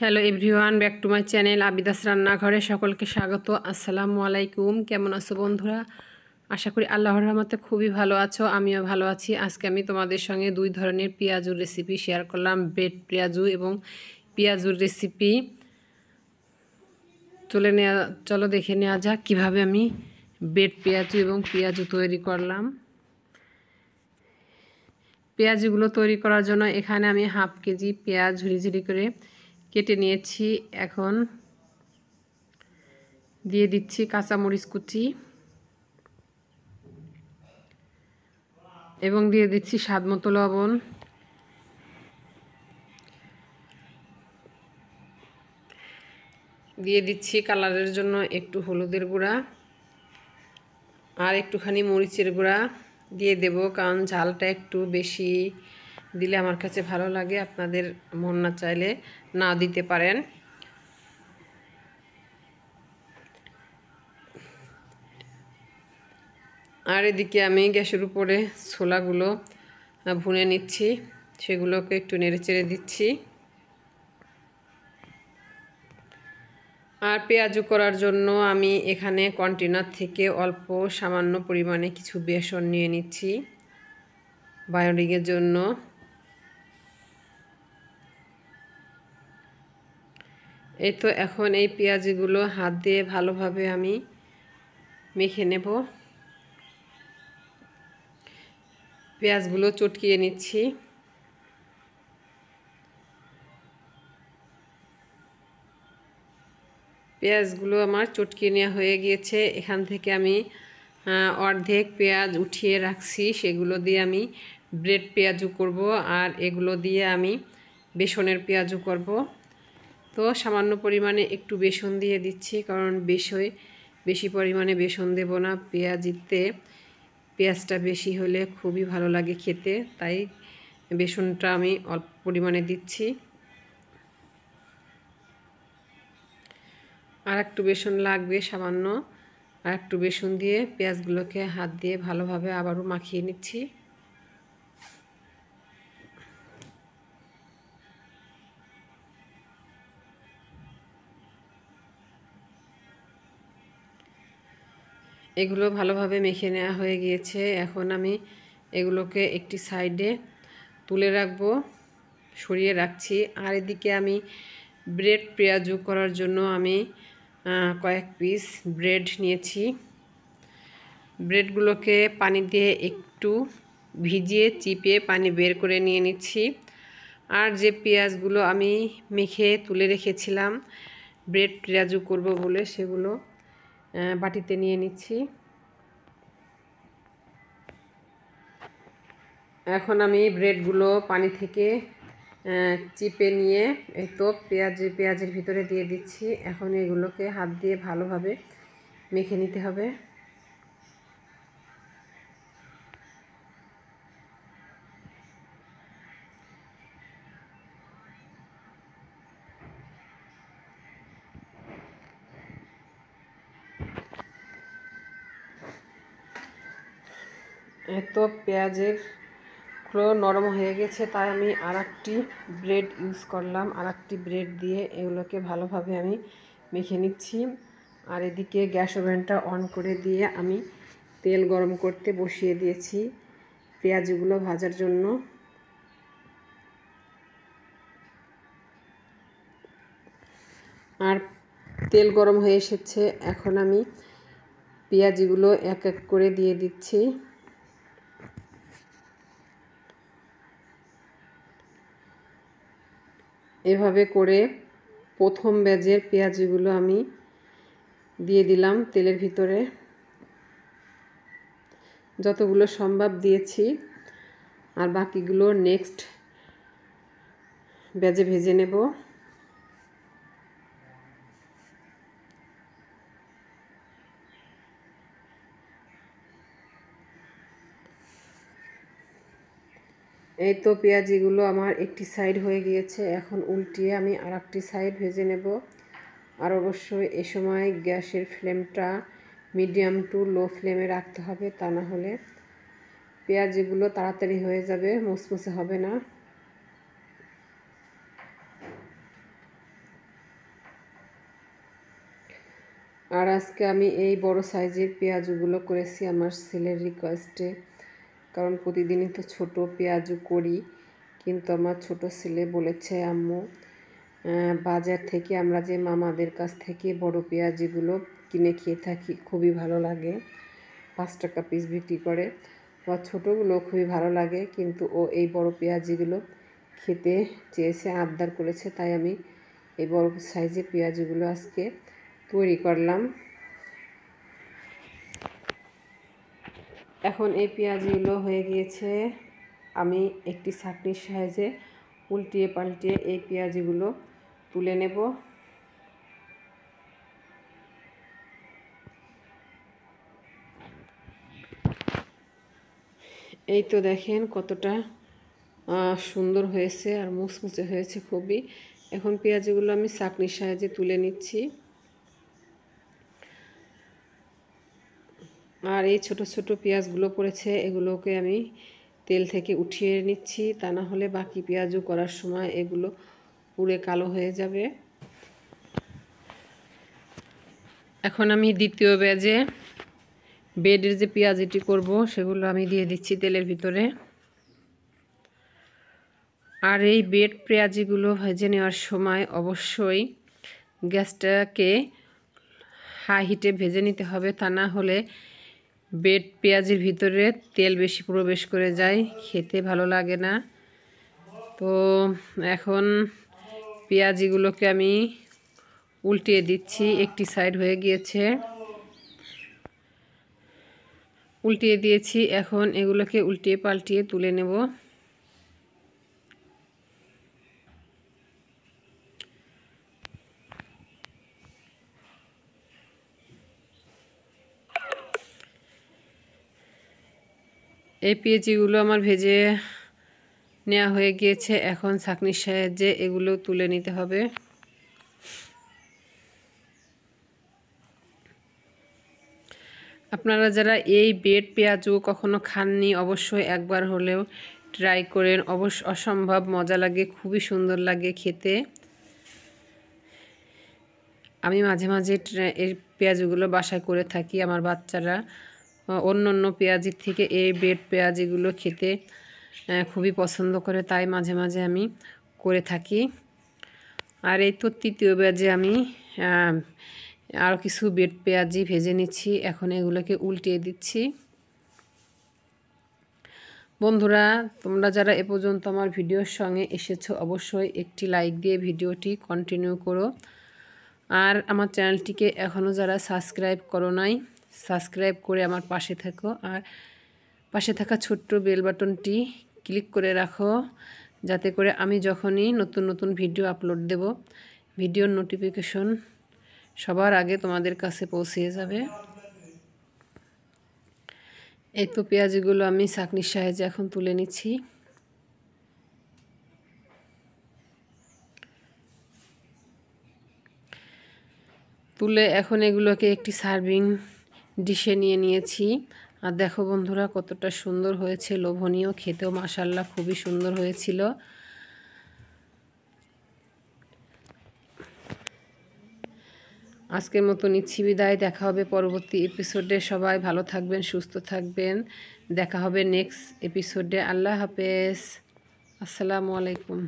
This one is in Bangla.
Hello everyone, back to my channel Abida's রান্নাঘরে সকলকে স্বাগত। আসসালামু আলাইকুম। কেমন আছো বন্ধুরা? আশা করি আল্লাহর রহমতে খুবই ভালো আছো, আমিও ভালো আছি। আজকে আমি তোমাদের সঙ্গে দুই ধরনের পেঁয়াজুর রেসিপি শেয়ার করলাম, ব্রেড পেঁয়াজু এবং পেঁয়াজুর রেসিপি। চলো দেখে নেওয়া যাক কীভাবে আমি ব্রেড পেঁয়াজু এবং পেঁয়াজু তৈরি করলাম। পেঁয়াজগুলো তৈরি করার জন্য এখানে আমি হাফ কেজি পেঁয়াজ ঝুরি ঝুরি করে কেটে নিয়েছি। এখন দিয়ে দিচ্ছি কাঁচামরিচ কুচি এবং দিয়ে দিচ্ছি স্বাদ মতো লবণ। দিয়ে দিচ্ছি কালারের জন্য একটু হলুদের গুঁড়া আর একটুখানি মরিচের গুঁড়া দিয়ে দেব, কারণ ঝালটা একটু বেশি দিলে আমার কাছে ভালো লাগে। আপনাদের মন না চাইলে না দিতে পারেন। আর এদিকে আমি গ্যাসের উপরে ছোলাগুলো ভুনে নিচ্ছি, সেগুলোকে একটু নেড়ে চেড়ে দিচ্ছি। আর পেঁয়াজু করার জন্য আমি এখানে কন্টেনার থেকে অল্প সামান্য পরিমাণে কিছু বেসন নিয়ে নিচ্ছি বাইন্ডিংয়ের জন্য। এই তো এখন এই পেঁয়াজগুলো হাত দিয়ে ভালোভাবে আমি মেখে নেব। পেঁয়াজগুলো চটকিয়ে নিচ্ছি। পেঁয়াজগুলো আমার চটকিয়ে নেওয়া হয়ে গিয়েছে। এখান থেকে আমি অর্ধেক পেঁয়াজ উঠিয়ে রাখছি, সেগুলো দিয়ে আমি ব্রেড পেঁয়াজু করব। আর এগুলো দিয়ে আমি বেসনের পেঁয়াজু করব। তো সামান্য পরিমাণে একটু বেসন দিয়ে দিচ্ছি, কারণ বেশি পরিমাণে বেসন দেব না। পেঁয়াজটা বেশি হলে খুবই ভালো লাগে খেতে, তাই বেসনটা আমি অল্প পরিমাণে দিচ্ছি। আর একটু বেসন লাগবে সামান্য। আর একটু বেসন দিয়ে পেঁয়াজগুলোকে হাত দিয়ে ভালোভাবে আবারও মাখিয়ে নিচ্ছি। এগুলো ভালোভাবে মেখে নেওয়া হয়ে গিয়েছে। এখন আমি এগুলোকে একটি সাইডে তুলে রাখবো, সরিয়ে রাখছি। আর এদিকে আমি ব্রেড পেঁয়াজু করার জন্য আমি কয়েক পিস ব্রেড নিয়েছি। ব্রেডগুলোকে পানি দিয়ে একটু ভিজিয়ে চিপে পানি বের করে নিয়ে নিচ্ছি। আর যে পেঁয়াজগুলো আমি মেখে তুলে রেখেছিলাম ব্রেড পেঁয়াজু করব বলে, সেগুলো বাটিতে নিয়ে নিচ্ছি। এখন আমি ব্রেডগুলো পানি থেকে চিপে নিয়ে এই তো পেঁয়াজের ভিতরে দিয়ে দিচ্ছি। এখন এগুলোকে হাত দিয়ে ভালোভাবে মেখে নিতে হবে। তো পেঁয়াজেরগুলো নরম হয়ে গেছে, তাই আমি আরেকটি ব্রেড ইউজ করলাম। আরেকটি ব্রেড দিয়ে এগুলোকে ভালোভাবে আমি মেখে নিচ্ছি। আর এদিকে গ্যাস ওভেনটা অন করে দিয়ে আমি তেল গরম করতে বসিয়ে দিয়েছি পেঁয়াজগুলো ভাজার জন্য। আর তেল গরম হয়ে এসেছে, এখন আমি পেঁয়াজগুলো এক এক করে দিয়ে দিচ্ছি। এভাবে করে প্রথম ব্যাচের পেঁয়াজগুলো আমি দিয়ে দিলাম তেলের ভিতরে। যতগুলো সম্ভব দিয়েছি, আর বাকিগুলো নেক্সট ব্যাচে ভেজে নেব। এই তো পেঁয়াজিগুলো আমার একটি সাইড হয়ে গিয়েছে, এখন উল্টিয়ে আমি আরেকটি সাইড ভেজে নেব। আর অবশ্যই এ সময় গ্যাসের ফ্লেমটা মিডিয়াম টু লো ফ্লেমে রাখতে হবে, তা না হলে পেঁয়াজিগুলো তাড়াতাড়ি হয়ে যাবে, মুসমুসে হবে না। আর আজকে আমি এই বড় সাইজের পেঁয়াজগুলো করেছি আমার ছেলের রিকোয়েস্টে, কারণ প্রতিদিনই তো ছোট পেঁয়াজু করি, কিন্তু আমার ছোট ছেলে বলেছে আম্মু বাজার থেকে আমরা যে মামাদের কাছ থেকে বড় পেঁয়াজগুলো কিনে খেয়ে থাকি খুবই ভালো লাগে, 5 টাকা পিস বিক্রি করে। বা ছোটোগুলো খুবই ভালো লাগে, কিন্তু ও এই বড় পেঁয়াজগুলো খেতে চেয়েছে, আবদার করেছে, তাই আমি এই বড় সাইজের পেঁয়াজগুলো আজকে তৈরি করলাম। এখন এই পেঁয়াজগুলো হয়ে গিয়েছে, আমি একটি ছাঁকনির সাহায্যে উল্টিয়ে পাল্টিয়ে এই পেঁয়াজগুলো তুলে নেব। এই তো দেখেন কতটা সুন্দর হয়েছে আর মুচমুচে হয়েছে খুবই। এখন পেঁয়াজগুলো আমি ছাঁকনির সাহায্যে তুলে নিচ্ছি। আর এই ছোট ছোট পেঁয়াজগুলো পড়েছে, এগুলোকে আমি তেল থেকে উঠিয়ে নিচ্ছি, তা না হলে বাকি পেঁয়াজও করার সময় এগুলো পুড়ে কালো হয়ে যাবে। এখন আমি দ্বিতীয় ব্যাচে বেডের যে পেঁয়াজিটি করব সেগুলো আমি দিয়ে দিচ্ছি তেলের ভিতরে। আর এই বেড পেঁয়াজিগুলো ভেজে নেওয়ার সময় অবশ্যই গ্যাসটাকে হাই হিটে ভেজে নিতে হবে, তা না হলে বেড পেঁয়াজের ভিতরে তেল বেশি প্রবেশ করে যায়, খেতে ভালো লাগে না। তো এখন পেঁয়াজিগুলোকে আমি উল্টিয়ে দিচ্ছি, একটি সাইড হয়ে গিয়েছে, উল্টিয়ে দিয়েছি। এখন এগুলোকে উল্টিয়ে পাল্টিয়ে তুলে নেব। এই পেঁয়াজিগুলো আমার ভেজে নেওয়া হয়ে গিয়েছে, এখন ছাঁকনির সাহায্যে এগুলো তুলে নিতে হবে। আপনারা যারা এই বেড পেঁয়াজু কখনো খাননি অবশ্যই একবার হলেও ট্রাই করেন, অসম্ভব মজা লাগে, খুবই সুন্দর লাগে খেতে। আমি মাঝে মাঝে এই পেঁয়াজগুলো বাসায় করে থাকি, আমার বাচ্চারা অন্য অন্য পেঁয়াজির থেকে এই বেড পেঁয়াজিগুলো খেতে খুবই পছন্দ করে, তাই মাঝে মাঝে আমি করে থাকি। আর এই তো তৃতীয় ব্যাচে আমি আরও কিছু বেড পেঁয়াজি ভেজে নিচ্ছি, এখন এগুলোকে উল্টিয়ে দিচ্ছি। বন্ধুরা, তোমরা যারা এ পর্যন্ত আমার ভিডিওর সঙ্গে এসেছো অবশ্যই একটি লাইক দিয়ে ভিডিওটি কন্টিনিউ করো। আর আমার চ্যানেলটিকে এখনও যারা সাবস্ক্রাইব করো নাই, সাবস্ক্রাইব করে আমার পাশে থাকো, আর পাশে থাকা ছোট্ট বেল বাটনটি ক্লিক করে রাখো, যাতে করে আমি যখনই নতুন নতুন ভিডিও আপলোড দেব ভিডিওর নোটিফিকেশন সবার আগে তোমাদের কাছে পৌঁছে যাবে। এই তো পেঁয়াজগুলো আমি ছাঁকনির সাহায্যে এখন তুলে নিচ্ছি। তুলে এখন এগুলোকে একটি সার্ভিং ডিশে নিয়ে নিয়েছি। আর দেখো বন্ধুরা কতটা সুন্দর হয়েছে, লোভনীয়, খেতেও মাশাআল্লাহ খুবই সুন্দর হয়েছিল। আজকের মতো নিচ্ছি বিদায়, দেখা হবে পরবর্তী এপিসোডে। সবাই ভালো থাকবেন, সুস্থ থাকবেন, দেখা হবে নেক্সট এপিসোডে। আল্লাহ হাফেজ, আসসালামু আলাইকুম।